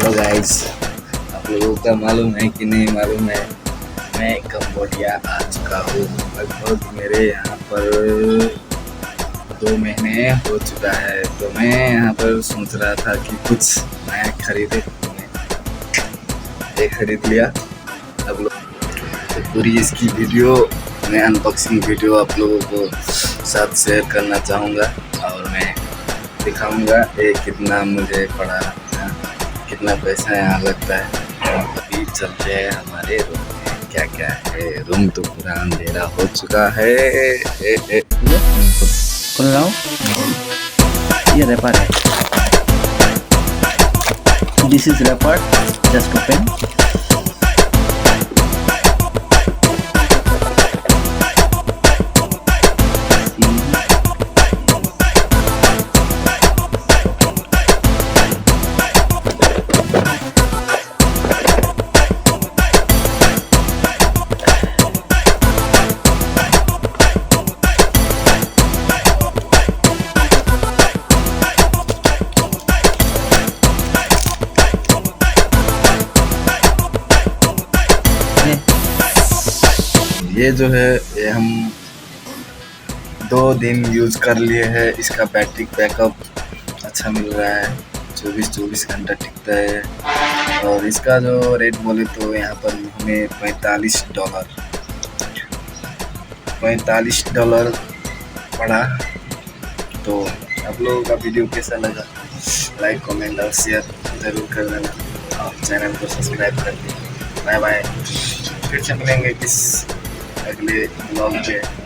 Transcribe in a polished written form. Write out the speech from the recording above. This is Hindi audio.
हेलो गाइस, आप लोगों का मालूम है कि नहीं मालूम है, मैं कंबोडिया आ चुका हूँ। लगभग मेरे यहाँ पर 2 महीने हो चुका है। तो मैं यहाँ पर सोच रहा था कि कुछ नया खरीदे, ये खरीद लिया। आप लोग तो पूरी इसकी वीडियो, मैं अनबॉक्सिंग वीडियो आप लोगों को साथ शेयर करना चाहूँगा और मैं दिखाऊँगा ये कितना मुझे पड़ा, कितना पैसा यहाँ लगता है। अभी चलते हैं हमारे रूम में, क्या क्या है। रूम तो पूरा अंधेरा हो चुका है। खोल रहा हूँ, ये रैपर है। This is wrapper, just open. ये जो है ये हम 2 दिन यूज़ कर लिए हैं। इसका बैटरी बैकअप अच्छा मिल रहा है, 24 घंटा टिकता है। और इसका जो रेट बोले तो यहाँ पर हमें $45 पड़ा। तो आप लोगों का वीडियो कैसा लगा, लाइक कमेंट और शेयर ज़रूर कर देना और चैनल को सब्सक्राइब कर देना। बाय बाय, फिर से मिलेंगे किस अगले ब्लॉग पे।